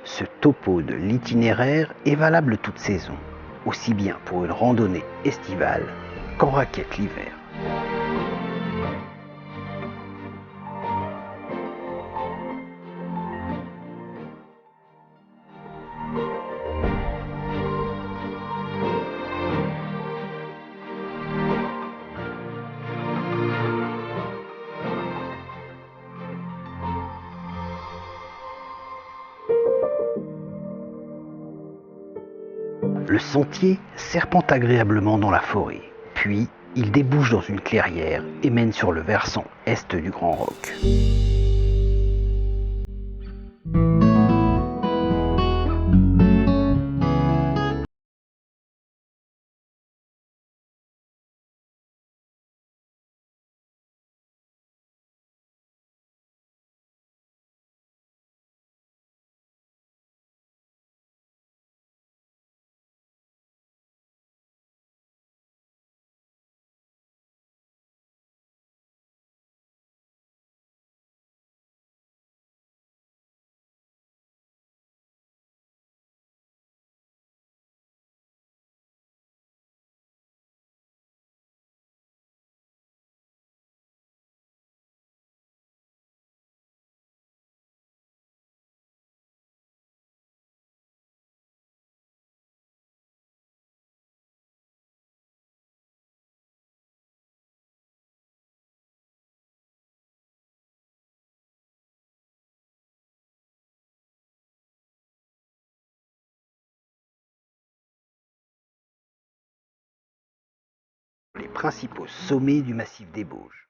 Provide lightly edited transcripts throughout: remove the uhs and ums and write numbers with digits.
Ce topo de l'itinéraire est valable toute saison, aussi bien pour une randonnée estivale qu'en raquette l'hiver. Le sentier serpente agréablement dans la forêt, puis il débouche dans une clairière et mène sur le versant est du Grand Roc. Les principaux sommets du massif des Bauges.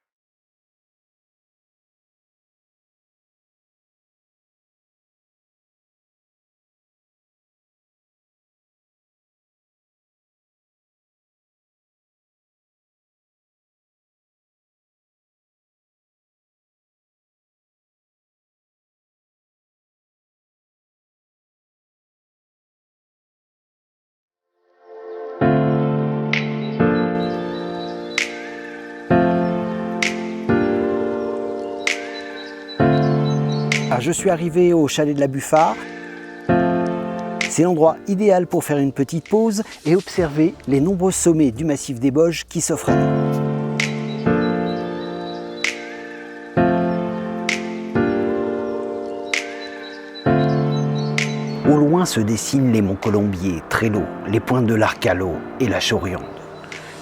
Je suis arrivé au chalet de la Buffard. C'est l'endroit idéal pour faire une petite pause et observer les nombreux sommets du massif des Bauges qui s'offrent à nous. Au loin se dessinent les monts Colombier, Trello, les pointes de l'Arcalo et la Choriande.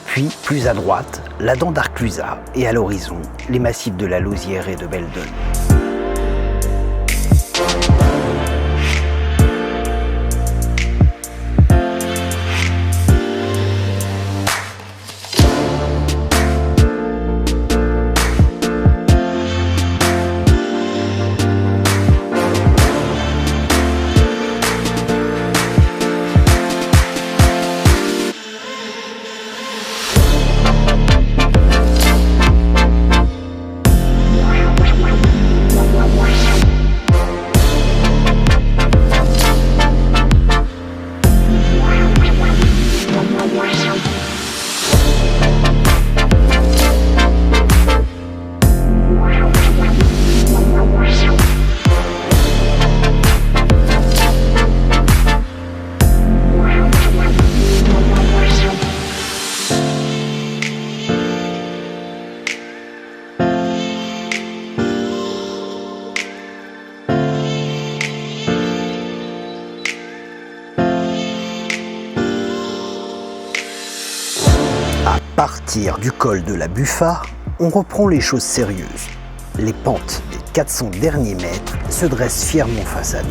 Puis, plus à droite, la dent d'Arclusat et à l'horizon, les massifs de la Lausière et de Belledonne. partir du col de la Buffa, on reprend les choses sérieuses. Les pentes des 400 derniers mètres se dressent fièrement face à nous.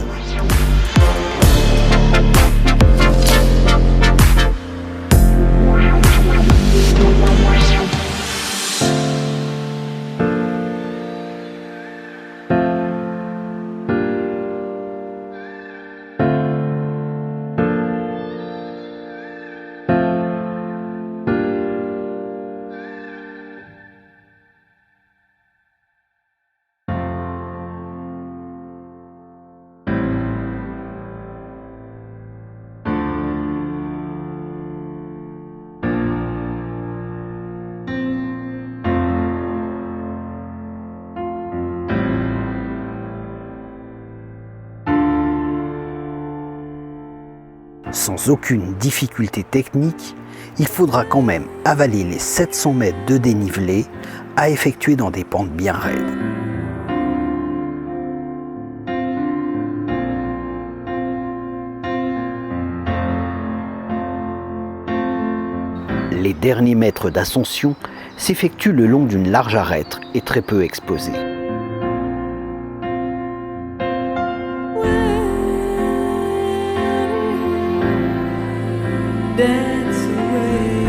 Sans aucune difficulté technique, il faudra quand même avaler les 700 mètres de dénivelé à effectuer dans des pentes bien raides. Les derniers mètres d'ascension s'effectuent le long d'une large arête et très peu exposée. Dance away.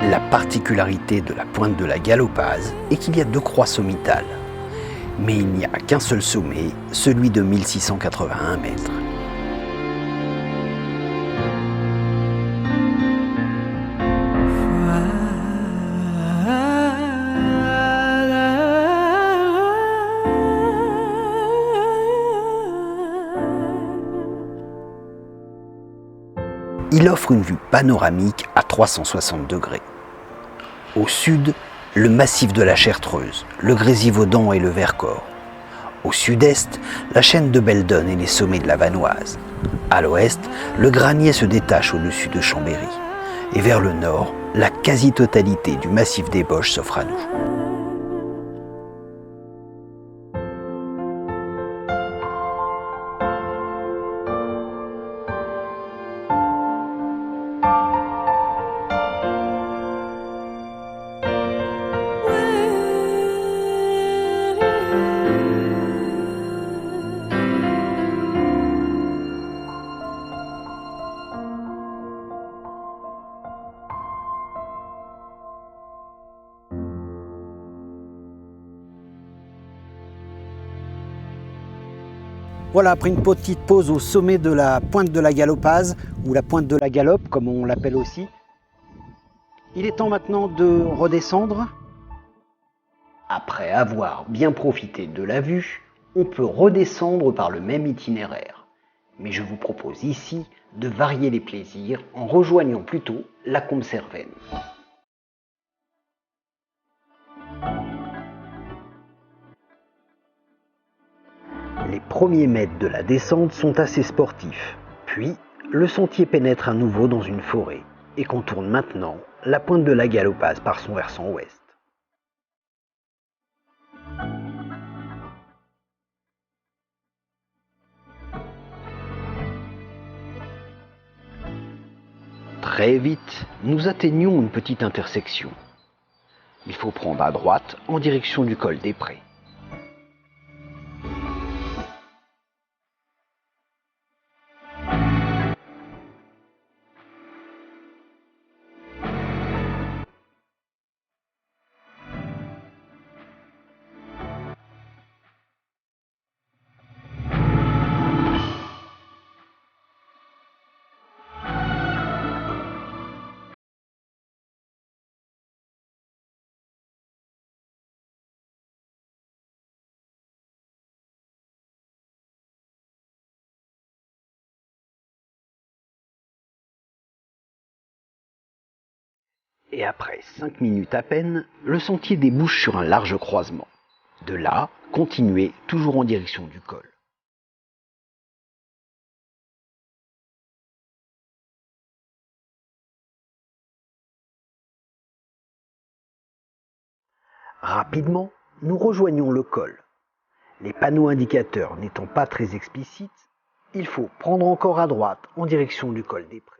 La particularité de la pointe de la Galopaz est qu'il y a 2 croix sommitales. Mais il n'y a qu'un seul sommet, celui de 1681 mètres. Il offre une vue panoramique à 360 degrés. Au sud, le massif de la Chartreuse, le Grésivaudan et le Vercors. Au sud-est, la chaîne de Belledonne et les sommets de la Vanoise. À l'ouest, le Granier se détache au-dessus de Chambéry. Et vers le nord, la quasi-totalité du massif des Boches s'offre à nous. Voilà, après une petite pause au sommet de la pointe de la Galopaz, ou la pointe de la Galope, comme on l'appelle aussi. Il est temps maintenant de redescendre. Après avoir bien profité de la vue, on peut redescendre par le même itinéraire. Mais je vous propose ici de varier les plaisirs en rejoignant plutôt la Combe-Cervenne. Les premiers mètres de la descente sont assez sportifs, puis le sentier pénètre à nouveau dans une forêt et contourne maintenant la pointe de la Galopaz par son versant ouest. Très vite, nous atteignons une petite intersection. Il faut prendre à droite en direction du col des Prés. Et après 5 minutes à peine, le sentier débouche sur un large croisement. De là, continuez toujours en direction du col. Rapidement, nous rejoignons le col. Les panneaux indicateurs n'étant pas très explicites, il faut prendre encore à droite en direction du col des Prés.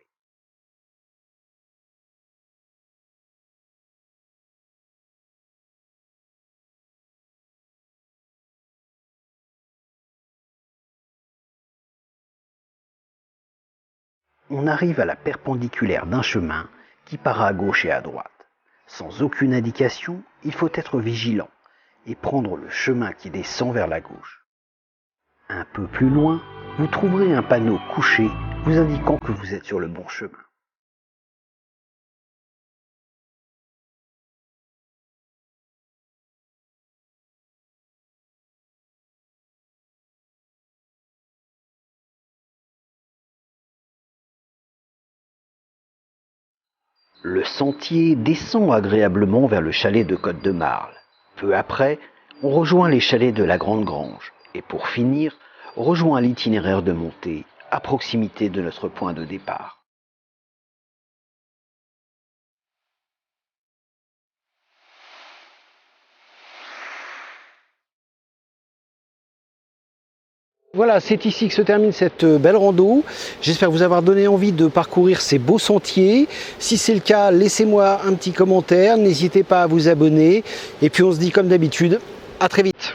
On arrive à la perpendiculaire d'un chemin qui part à gauche et à droite. Sans aucune indication, il faut être vigilant et prendre le chemin qui descend vers la gauche. Un peu plus loin, vous trouverez un panneau couché vous indiquant que vous êtes sur le bon chemin. Le sentier descend agréablement vers le chalet de Côte-de-Marle. Peu après, on rejoint les chalets de la Grande Grange et pour finir, rejoint l'itinéraire de montée à proximité de notre point de départ. Voilà, c'est ici que se termine cette belle rando. J'espère vous avoir donné envie de parcourir ces beaux sentiers. Si c'est le cas, laissez-moi un petit commentaire. N'hésitez pas à vous abonner. Et puis on se dit comme d'habitude, à très vite.